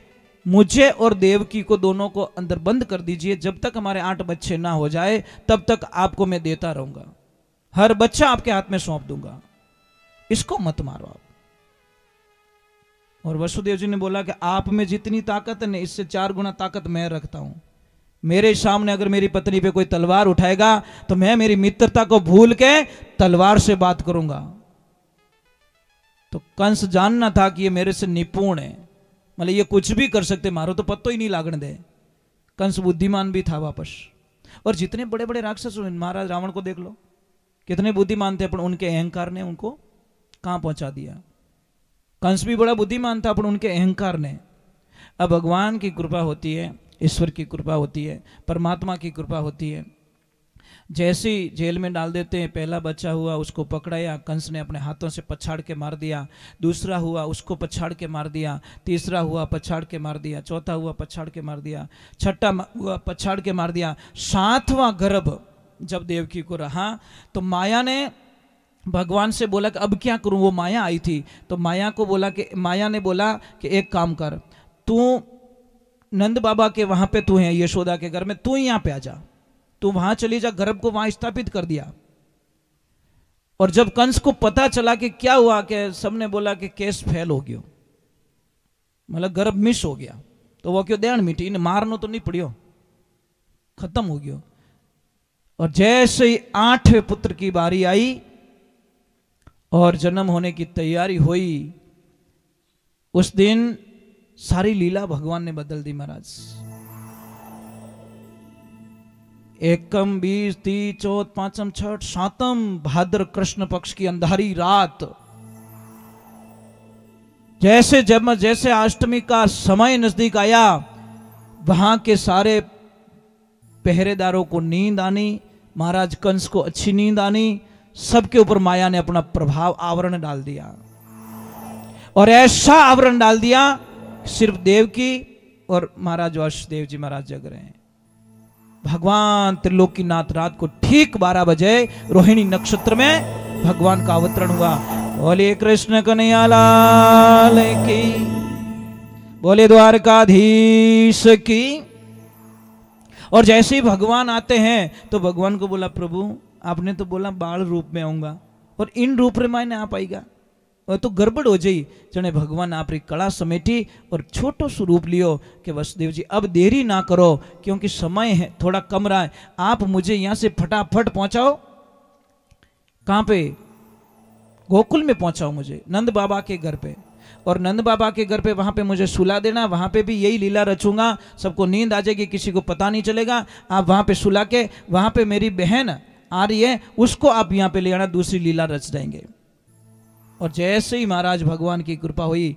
[SPEAKER 1] मुझे और देवकी को दोनों को अंदर बंद कर दीजिए, जब तक हमारे 8 बच्चे ना हो जाए तब तक आपको मैं देता रहूंगा, हर बच्चा आपके हाथ में सौंप दूंगा, इसको मत मारो आप। और वसुदेव जी ने बोला कि आप में जितनी ताकत है, इससे 4 गुना ताकत मैं रखता हूं। मेरे सामने अगर मेरी पत्नी पे कोई तलवार उठाएगा तो मैं मेरी मित्रता को भूल के तलवार से बात करूंगा। तो कंस जानना था कि ये मेरे से निपुण है, मतलब ये कुछ भी कर सकते, मारो तो पत्तो ही नहीं लागने दे। कंस बुद्धिमान भी था वापस। और जितने बड़े बड़े राक्षस, महाराज रावण को देख लो, कितने बुद्धिमान थे, पर उनके अहंकार ने उनको कहां पहुंचा दिया। कंस भी बड़ा बुद्धिमान था, पर उनके अहंकार ने। अब भगवान की कृपा होती है, ईश्वर की कृपा होती है, परमात्मा की कृपा होती है। जैसे ही जेल में डाल देते हैं, पहला बच्चा हुआ उसको पकड़ाया, कंस ने अपने हाथों से पछाड़ के मार दिया। दूसरा हुआ उसको पछाड़ के मार दिया। तीसरा हुआ पछाड़ के मार दिया। चौथा हुआ पछाड़ के मार दिया। छठा हुआ पछाड़ के मार दिया। 7वां गर्भ जब देवकी को रहा तो माया ने भगवान से बोला कि अब क्या करूं। वो माया आई थी, तो माया ने बोला कि एक काम कर, तू नंद बाबा के वहां पे तू है, यशोदा के घर में, तू यहां पे आ जा, तू वहां चली जा। गर्भ को वहां स्थापित कर दिया। और जब कंस को पता चला कि क्या हुआ, कि सबने बोला कि केस फेल हो गयो, मतलब गर्भ मिस हो गया, तो वो क्यों देण मीठी, इन्हें मारनो तो नहीं पड़ियो, खत्म हो गयो।
[SPEAKER 2] और जैसे ही 8वें पुत्र की बारी आई और जन्म होने की तैयारी हुई, उस दिन सारी लीला भगवान ने बदल दी महाराज। एकम 20 30 चौथ पांचम छठ सातम भाद्र कृष्ण पक्ष की अंधारी रात, जैसे अष्टमी का समय नजदीक आया, वहां के सारे पहरेदारों को नींद आनी, महाराज कंस को अच्छी नींद आनी, सबके ऊपर माया ने अपना प्रभाव आवरण डाल दिया। और ऐसा आवरण डाल दिया सिर्फ देवकी और महाराज वासुदेव जी महाराज जग रहे हैं। भगवान त्रिलोकीनाथ रात को ठीक 12 बजे रोहिणी नक्षत्र में भगवान का अवतरण हुआ। बोले कृष्ण कन्हैया लाल की, बोले द्वारकाधीश की। और जैसे ही भगवान आते हैं तो भगवान को बोला, प्रभु आपने तो बोला बाल रूप में आऊंगा और इन रूप में मैंने आ पाएगा, और तो गड़बड़ हो जाई। जने भगवान आपरी कला समेटी और छोटो स्वरूप लियो कि वसुदेव जी अब देरी ना करो, क्योंकि समय है थोड़ा कम रहा है, आप मुझे यहां से फटाफट पहुंचाओ। कहां पे? गोकुल में पहुंचाओ मुझे, नंद बाबा के घर पे। और नंद बाबा के घर पे वहां पे मुझे सुला देना, वहां पे भी यही लीला रचूंगा, सबको नींद आ जाएगी, किसी को पता नहीं चलेगा। आप वहां पे सुला के, वहां पे मेरी बहन आ रही है उसको आप यहां पे ले आना, दूसरी लीला रच देंगे। और जैसे ही महाराज भगवान की कृपा हुई,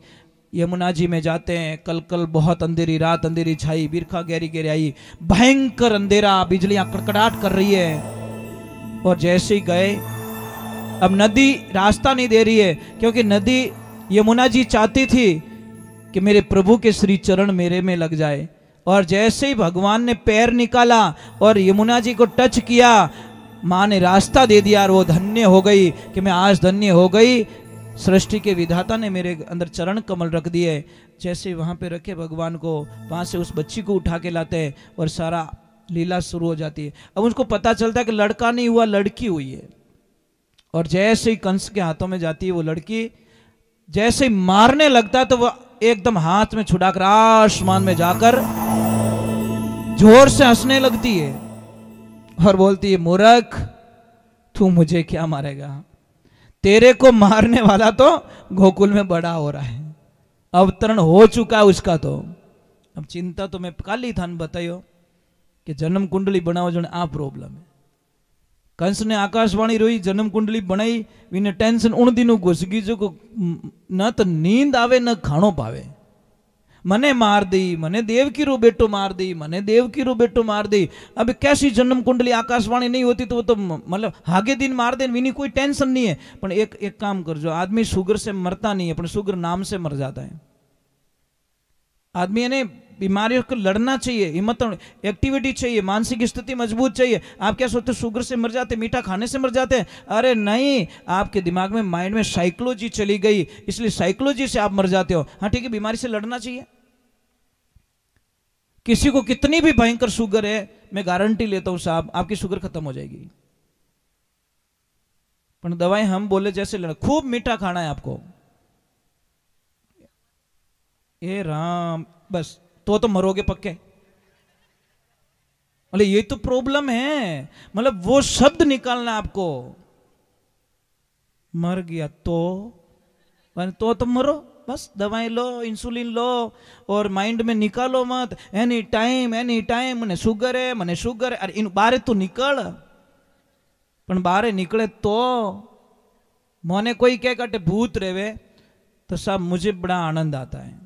[SPEAKER 2] यमुना जी में जाते हैं, कल बहुत अंधेरी रात, अंधेरी छाई, बिरखा गहरी गहरी आई, भयंकर अंधेरा, बिजलियां कड़कड़ाहट कर रही है। और जैसे ही गए, अब नदी रास्ता नहीं दे रही है, क्योंकि नदी यमुना जी चाहती थी कि मेरे प्रभु के श्री चरण मेरे में लग जाए। और जैसे ही भगवान ने पैर निकाला और यमुना जी को टच किया, माँ ने रास्ता दे दिया और वो धन्य हो गई कि मैं आज धन्य हो गई, सृष्टि के विधाता ने मेरे अंदर चरण कमल रख दिए। जैसे वहां पे रखे भगवान को, वहां से उस बच्ची को उठा के लाते हैं और सारा लीला शुरू हो जाती है। अब उसको पता चलता है कि लड़का नहीं हुआ, लड़की हुई है। और जैसे ही कंस के हाथों में जाती है वो लड़की, जैसे ही मारने लगता है तो वो एकदम हाथ में छुड़ाकर आसमान में जाकर जोर से हंसने लगती है और बोलती है, मूर्ख तू मुझे क्या मारेगा, तेरे को मारने वाला तो गोकुल में बड़ा हो रहा है, अवतरण हो चुका है उसका। तो अब चिंता तो मैं कल ही थान बतायो कि जन्म कुंडली बनाओ, जो आ प्रॉब्लम है। कंस ने आकाशवाणी रोई, जन्म कुंडली बनाई, विने टेंशन उन दिनों घुस गई जो को न तो नींद आवे न खाणो पावे। मने मार दी, मने देवकी रो बेटो मार दी, मने देवकी रो बेटो मार दी। अब कैसी जन्म कुंडली आकाशवाणी नहीं होती तो वो तो मतलब हागे दिन मार दे, विनी कोई टेंशन नहीं है। पर एक काम कर, जो आदमी शुगर से मरता नहीं है, पर शुगर नाम से मर जाता है। आदमी ने बीमारियों को लड़ना चाहिए, हिम्मत, एक्टिविटी चाहिए, मानसिक स्थिति मजबूत चाहिए। आप क्या सोचते शुगर से मर जाते, मीठा खाने से मर जाते हैं? अरे नहीं, आपके दिमाग में, माइंड में साइकोलॉजी चली गई, इसलिए साइकोलॉजी से आप मर जाते हो। हाँ ठीक है, बीमारी से लड़ना चाहिए। किसी को कितनी भी भयंकर शुगर है, मैं गारंटी लेता हूं साहब आपकी शुगर खत्म हो जाएगी। पर दवाई हम बोले जैसे लड़, खूब मीठा खाना है आपको, ये राम बस तो मरोगे पक्के। मतलब ये तो प्रॉब्लम है, मतलब वो शब्द निकालना आपको, मर गया तो मरो बस, दवाई लो, इंसुलिन लो और माइंड में निकालो मत एनी टाइम मने शुगर है, मने शुगर है। अरे इन बारे तो निकल, पण बारे निकले तो मोने कोई कह काटे भूत रेवे तो साहब मुझे बड़ा आनंद आता है।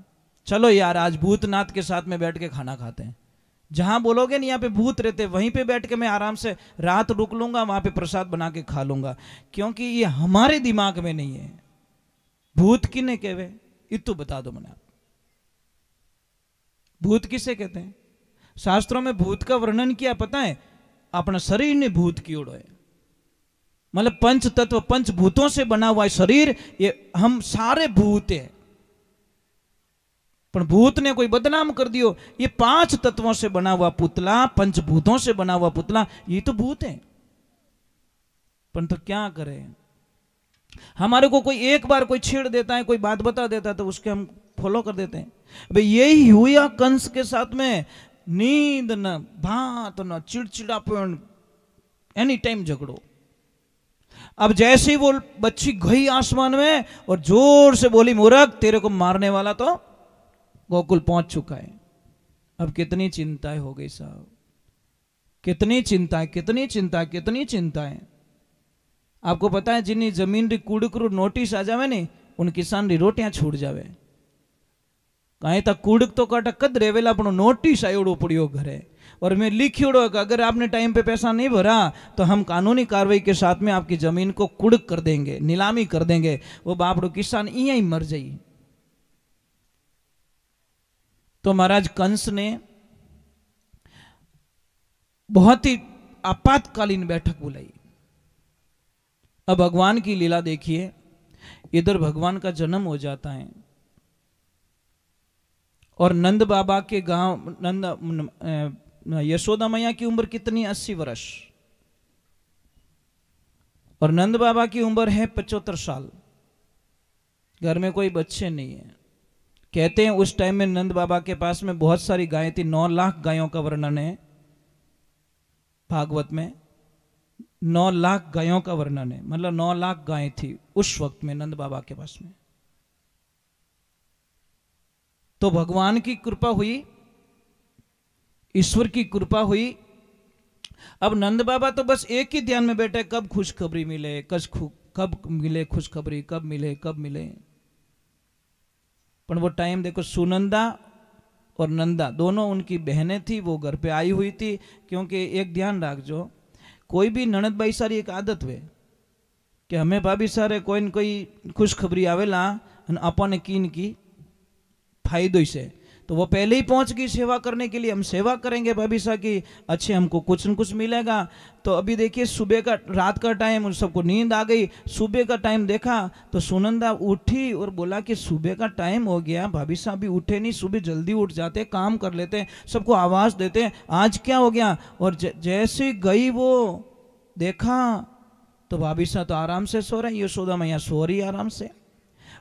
[SPEAKER 2] चलो यार आज भूतनाथ के साथ में बैठ के खाना खाते हैं। जहां बोलोगे नहीं यहाँ पे भूत रहते, वहीं पे बैठ के मैं आराम से रात रुक लूंगा, वहां पे प्रसाद बना के खा लूंगा, क्योंकि ये हमारे दिमाग में नहीं है। भूत किने कहवे इतु बता दो मैंने आप, भूत किसे कहते हैं? शास्त्रों में भूत का वर्णन किया पता है? अपना शरीर ने भूत की ओर है, मतलब पंच तत्व, पंच भूतों से बना हुआ है शरीर, ये हम सारे भूत है। पर भूत ने कोई बदनाम कर दियो, ये 5 तत्वों से बना हुआ पुतला, पंचभूतों से बना हुआ पुतला, ये तो भूत है। पर तो क्या करें, हमारे को कोई एक बार कोई छेड़ देता है, कोई बात बता देता है तो उसके हम फॉलो कर देते हैं। भाई यही हुआ कंस के साथ में, नींद न भात न चिड़चिड़ापन, एनी टाइम झगड़ो। अब जैसे ही वो बच्ची गई आसमान में और जोर से बोली, मूर्ख, तेरे को मारने वाला तो गोकुल पहुंच चुका है। अब कितनी चिंताएं हो गई साहब, कितनी चिंता है, कितनी चिंता है, कितनी चिंता है। आपको पता है जिन्नी जमीन री कूड़क नोटिस आ जावे ने उन किसान री रोटियां छूट जावे। कहीं तक कूड़क तो काटा कद रेवेला पण नोटिस आयोड़ो पड़ियो घरे और मैं लिखियोड़ो कि अगर आपने टाइम पे पैसा नहीं भरा तो हम कानूनी कार्रवाई के साथ में आपकी जमीन को कुड़क कर देंगे, नीलामी कर देंगे। वो बापड़ो किसान इं ही मर जाई। तो महाराज कंस ने बहुत ही आपातकालीन बैठक बुलाई। अब भगवान की लीला देखिए, इधर भगवान का जन्म हो जाता है और नंद बाबा के गांव यशोदा मैया की उम्र कितनी, 80 वर्ष, और नंद बाबा की उम्र है 75 साल। घर में कोई बच्चे नहीं है। कहते हैं उस टाइम में नंद बाबा के पास में बहुत सारी गायें थी। 9 लाख गायों का वर्णन है भागवत में। 9 लाख गायों का वर्णन है, मतलब 9 लाख गायें थी उस वक्त में नंद बाबा के पास में। तो भगवान की कृपा हुई, ईश्वर की कृपा हुई। अब नंद बाबा तो बस एक ही ध्यान में बैठे, कब खुशखबरी मिले, कब मिले खुशखबरी, कब मिले, कब मिले। पर वो टाइम देखो, सुनंदा और नंदा दोनों उनकी बहनें थी, वो घर पे आई हुई थी। क्योंकि एक ध्यान रखजो, कोई भी ननद भाई सारी एक आदत हुए कि हमें भाभी सारे कोई न कोई खुशखबरी आवेला अपन कीन की फायदो से, तो वो पहले ही पहुंच गई सेवा करने के लिए। हम सेवा करेंगे भाभी सा की, अच्छे हमको कुछ न कुछ मिलेगा। तो अभी देखिए सुबह का, रात का टाइम, उन सबको नींद आ गई। सुबह का टाइम देखा तो सुनंदा उठी और बोला कि सुबह का टाइम हो गया, भाभी साहब भी उठे नहीं, सुबह जल्दी उठ जाते, काम कर लेते, सबको आवाज देते, आज क्या हो गया। और जैसे गई वो देखा तो भाभी साहब तो आराम से सो रहे, यशोदा मैया सो रही आराम से।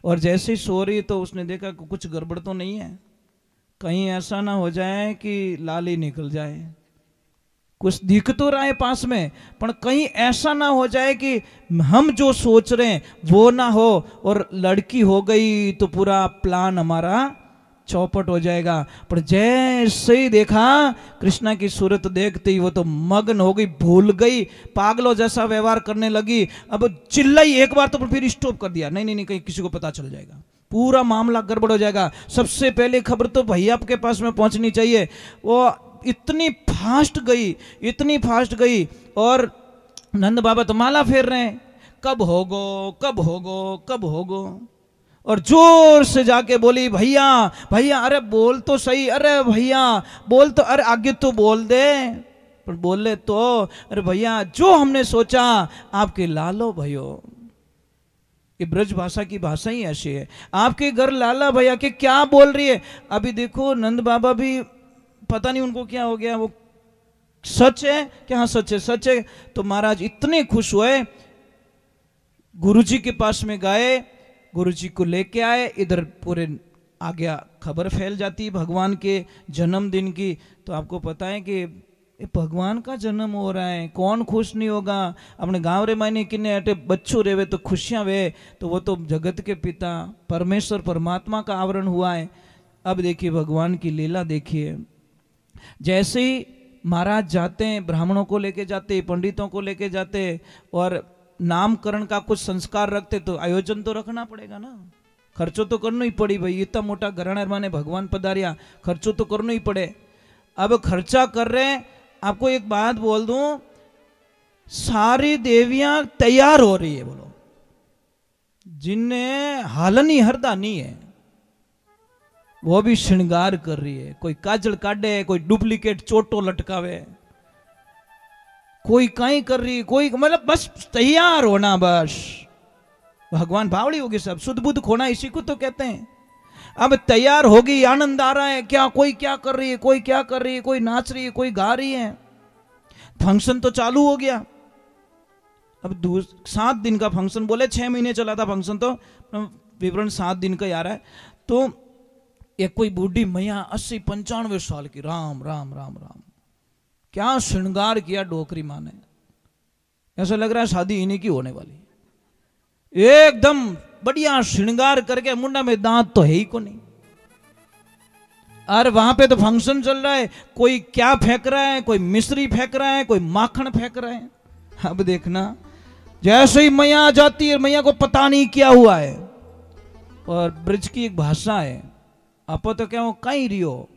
[SPEAKER 2] और जैसे ही सो रही तो उसने देखा कि कुछ गड़बड़ तो नहीं है, कहीं ऐसा ना हो जाए कि लाली निकल जाए। कुछ दिख तो रहा है पास में, पर कहीं ऐसा ना हो जाए कि हम जो सोच रहे हैं वो ना हो और लड़की हो गई तो पूरा प्लान हमारा चौपट हो जाएगा। पर जैसे ही देखा कृष्णा की सूरत देखते ही वो तो मग्न हो गई, भूल गई, पागलों जैसा व्यवहार करने लगी। अब चिल्लाई एक बार तो फिर स्टॉप कर दिया, नहीं नहीं नहीं, कहीं किसी को पता चल जाएगा, पूरा मामला गड़बड़ हो जाएगा। सबसे पहले खबर तो भैया के पास में पहुंचनी चाहिए। वो इतनी फास्ट गई, इतनी फास्ट गई, और नंद बाबा तो माला फेर रहे हैं, कब होगो, कब होगो, कब होगो। और जोर से जाके बोली, भैया भैया, अरे बोल तो सही, अरे भैया बोल तो, अरे आगे तो बोल दे। पर बोले तो, अरे भैया जो हमने सोचा आपके लालो भयो, ये ब्रज भाषा की भाषा ही ऐसी है, आपके घर लाला भैया के क्या बोल रही है। अभी देखो नंद बाबा भी पता नहीं उनको क्या हो गया, वो सच है क्या, हाँ सच है, सच है। तो महाराज इतने खुश हुए, गुरुजी के पास में गए, गुरुजी को लेके आए। इधर पूरे आ गया, खबर फैल जाती भगवान के जन्मदिन की। तो आपको पता है कि भगवान का जन्म हो रहा है, कौन खुश नहीं होगा। अपने गांव रे मायने किन्ने अटे बच्चों रेवे तो खुशियां वे, तो वो तो जगत के पिता परमेश्वर परमात्मा का आवरण हुआ है। अब देखिए भगवान की लीला देखिए, जैसे ही महाराज जाते हैं, ब्राह्मणों को लेके जाते, पंडितों को लेके जाते, और नामकरण का कुछ संस्कार रखते, तो आयोजन तो रखना पड़ेगा ना, खर्चो तो करना ही पड़ी भाई। इतना मोटा घराना माने भगवान पधारिया, खर्चो तो करना ही पड़े। अब खर्चा कर रहे हैं, आपको एक बात बोल दूं, सारी देवियां तैयार हो रही है, बोलो, जिनने हालनी हरदानी है वो भी श्रृंगार कर रही है। कोई काजल काटे, कोई डुप्लीकेट चोटो लटकावे, कोई कहीं कर रही, कोई मतलब बस तैयार होना, बस भगवान भावड़ी होगी सब, शुद्ध बुद्ध खोना इसी को तो कहते हैं। अब तैयार होगी, आनंद आ रहा है, क्या कोई क्या कर रही है, कोई क्या कर रही है, कोई नाच रही है, कोई गा रही है। फंक्शन तो चालू हो गया। अब 7 दिन का फंक्शन, बोले 6 महीने चला था फंक्शन, तो विवरण 7 दिन का ही आ रहा है। तो एक कोई बूढ़ी मैया 80-95 साल की, राम राम राम राम, क्या श्रृंगार किया डोकरी माँ ने, ऐसा लग रहा है शादी इन्हीं की होने वाली। एकदम बढ़िया श्रृंगार करके, मुंडा में दांत तो है ही को नहीं। और वहां पे तो फंक्शन चल रहा है, कोई क्या फेंक रहा है, कोई मिश्री फेंक रहा है, कोई माखन फेंक रहा है। अब देखना, जैसे ही मैया आ जाती है, मैया को पता नहीं क्या हुआ है। और ब्रज की एक भाषा है, आप तो क्या कहीं रियो,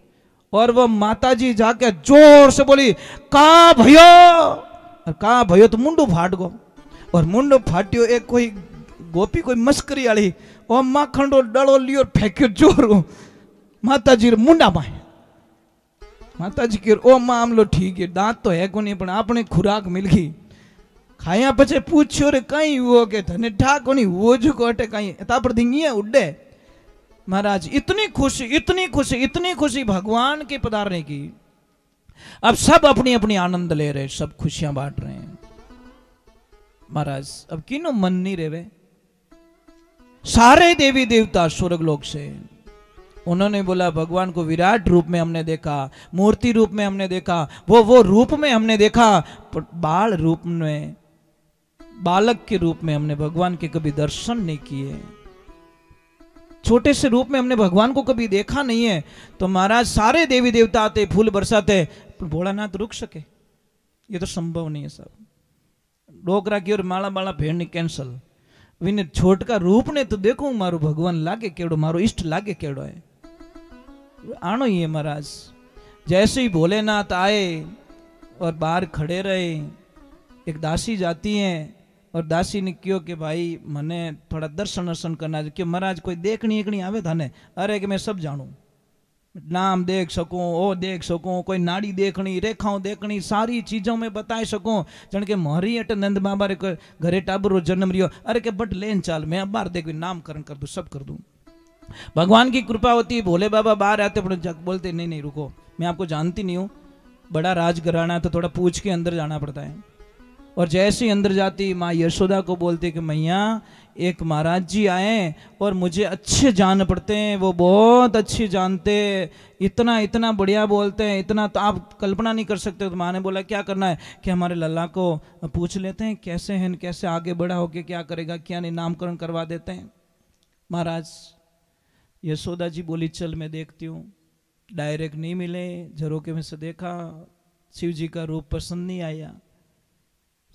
[SPEAKER 2] और वो माता जी जाके जोर से बोली का भयो, और का भयो तो मुंडू फाट गो। और मुंडो फाट्यो, एक कोई गोपी कोई मस्करी वाली, और माखन रो डलो लियो फेंक्यो जोर माता जी मुंडा पाए। माता जी के ओ मामलो ठीक है, दांत तो है को नहीं, पण आपने खुराक मिल गई। खाया पचे पूछ्यो रे कहीं हुओ के धने ठा कोनी हुओ जो कोटे कहीं तापर दिंगी है उड्डे। महाराज इतनी खुशी, इतनी खुशी, इतनी खुशी भगवान के पधारने की। अब सब अपनी अपनी आनंद ले रहे, सब खुशियां बांट रहे हैं। महाराज अब किनो मन नहीं रेवे, सारे देवी देवता स्वर्ग लोक से। उन्होंने बोला भगवान को विराट रूप में हमने देखा, मूर्ति रूप में हमने देखा, वो रूप में हमने देखा, पर बाल रूप में, बालक के रूप में हमने भगवान के कभी दर्शन नहीं किए। छोटे से रूप में हमने भगवान को कभी देखा नहीं है। तो महाराज सारे देवी देवता आते, फूल बरसाते, पर भोलानाथ रुक सके? ये तो संभव नहीं है साहब। डोकरा की और माला माला भेड़नी कैंसल। विने छोटका रूप ने तो देखो मारो भगवान लागे केड़ो, मारो इष्ट लागे केड़ो है। आनो ही है महाराज। जैसे ही भोलेनाथ आए और बाहर खड़े रहे, एक दासी जाती है और दासी ने क्यों कि भाई मने थोड़ा दर्शन दर्शन करना क्यों महाराज, कोई देखनी एकनी आवे थाने? अरे कि मैं सब जानू, नाम देख सकूं, ओ देख सकूं, कोई नाड़ी देखनी, रेखाओं देखनी, सारी चीजों में बता सकूं। जन के मोहरी अट नंद बाबा रे घरे टाबरो जन्म रियो, अरे के बट लेन चाल, मैं बाहर देख नामकरण कर दूं, सब कर दूं। भगवान की कृपा होती है, भोले बाबा बाहर आते बोलते नहीं नहीं रुको, मैं आपको जानती नहीं हूँ, बड़ा राजघराना है तो थोड़ा पूछ के अंदर जाना पड़ता है। और जैसे ही अंदर जाती माँ यशोदा को बोलते कि मैया एक महाराज जी आए और मुझे अच्छे जान पड़ते हैं, वो बहुत अच्छे जानते, इतना इतना बढ़िया बोलते हैं, इतना तो आप कल्पना नहीं कर सकते। तो माँ ने बोला क्या करना है कि हमारे लल्ला को पूछ लेते हैं कैसे हैं, कैसे आगे बढ़ा होके क्या करेगा क्या नहीं, नामकरण करवा देते हैं। महाराज यशोदा जी बोली चल मैं देखती हूँ। डायरेक्ट नहीं मिले, झरोके में से देखा, शिव जी का रूप पसंद नहीं आया।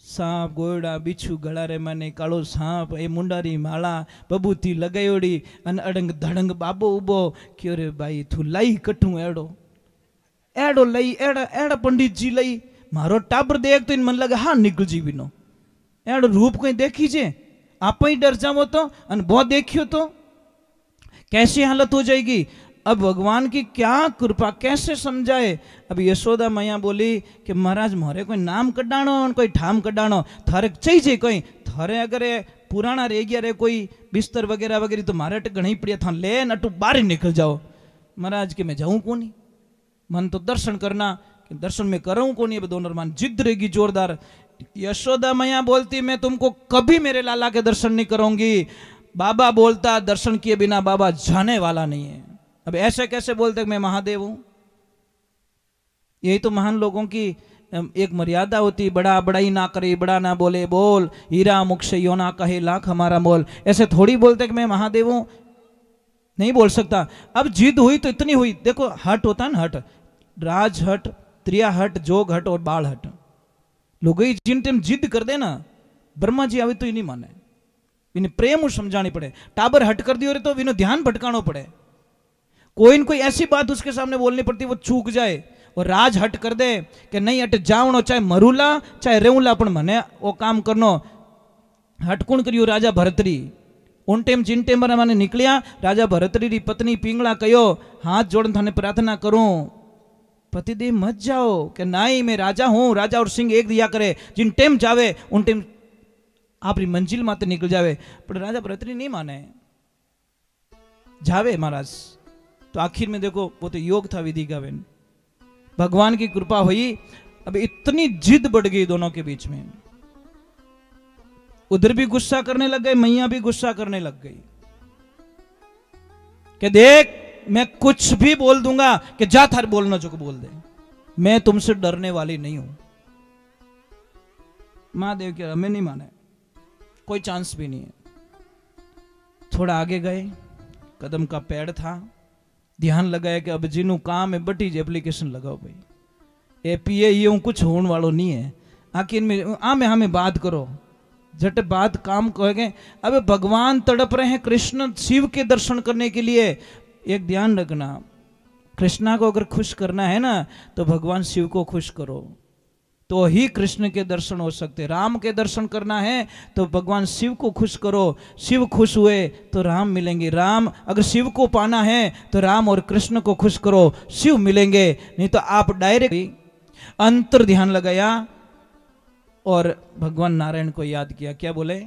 [SPEAKER 2] सांप गोयड़ा बिच्छू गला रे माने कालो सांप, ए मुंडारी माला बबूती लगायोड़ी अन अडंग धड़ंग बाबो उबो क्यों रे भाई थू लाई कठू एड़ो एड़ो लई एड़ा एड़ा पंडित जी लई मारो टाबर देख तो इन मन लगे हाँ निकल जी बिनो एड़ो रूप कहीं देखी जे आप ही डर जाओ तो अन बहुत देखियो तो कैसी हालत हो जाएगी। अब भगवान की क्या कृपा, कैसे समझाए। अब यशोदा मैया बोली कि महाराज मोरे कोई नाम कढ़ाणो कोई ठाम कढ़ाणो थारे चाहिए कोई, थारे अगर पुराना रह गया रे कोई बिस्तर वगैरह वगैरह तो मारे अट घणी पड़िया था ले नटू बाहर निकल जाओ। महाराज के मैं जाऊं कौन, मन तो दर्शन करना, कि दर्शन में करूं कौन, ये दोनों मान जिद रहेगी जोरदार। यशोदा मैया बोलती मैं तुमको कभी मेरे लाला के दर्शन नहीं करूंगी। बाबा बोलता दर्शन किए बिना बाबा जाने वाला नहीं है। अब ऐसे कैसे बोलते मैं महादेव हूं? यही तो महान लोगों की एक मर्यादा होती, बड़ा बड़ाई ना करे, बड़ा ना बोले, बोल हीरा मुख से यो ना कहे लाख हमारा मोल। ऐसे थोड़ी बोलते कि मैं महादेव हूं, नहीं बोल सकता। अब जिद हुई तो इतनी हुई, देखो हट होता ना, हट राज हट, त्रिया हट, जोग हट और बाल हट। लोग जिन टाइम जिद कर दे ना, ब्रह्मा जी आवे तो ही नहीं माने, इन्हें प्रेम समझानी पड़े। टाबर हट कर दियो रे तो इन्हें ध्यान भटकाना पड़े, कोई न कोई ऐसी बात उसके सामने बोलनी पड़ती वो चूक जाए। और राज हट कर दे कि नहीं हट जावणो, चाहे मरूला चाहे रेवला पण मने वो काम करनो। हटकुण करियो राजा भरतरी, उन टेम जिन टेम मैंने निकलिया राजा भरतरी री पत्नी पिंगला कहो हाथ जोड़ थाने प्रार्थना करूं, पतिदेव मत जाओ कि नहीं मैं राजा हूं, राजा और सिंह एक दिया करे, जिन टेम जावे उन टेम आपरी मंजिल माते निकल जावे। पर राजा भरतरी नहीं माने, जावे महाराज। तो आखिर में देखो वो तो योग था विधि का, बेन भगवान की कृपा हुई। अब इतनी जिद बढ़ गई दोनों के बीच में, उधर भी गुस्सा करने लग गए, मैया भी गुस्सा करने लग गई कि देख मैं कुछ भी बोल दूंगा कि जा थार बोलना जो को बोल दे, मैं तुमसे डरने वाली नहीं हूं। महादेव के हमें नहीं माने, कोई चांस भी नहीं है। थोड़ा आगे गए, कदम का पेड़ था, ध्यान लगाया कि अब जिन्हों काम है बटी जी एप्लीकेशन लगाओ भाई, ए पीए ये कुछ होने वालों नहीं है, आखिर में आमे हमें बात करो, झट बात काम कहेंगे। अब भगवान तड़प रहे हैं कृष्ण शिव के दर्शन करने के लिए। एक ध्यान रखना, कृष्णा को अगर खुश करना है ना तो भगवान शिव को खुश करो, तो ही कृष्ण के दर्शन हो सकते। राम के दर्शन करना है तो भगवान शिव को खुश करो, शिव खुश हुए तो राम मिलेंगे। राम अगर शिव को पाना है तो राम और कृष्ण को खुश करो, शिव मिलेंगे। नहीं तो आप डायरेक्ट अंतर ध्यान लगाया और भगवान नारायण को याद किया। क्या बोले?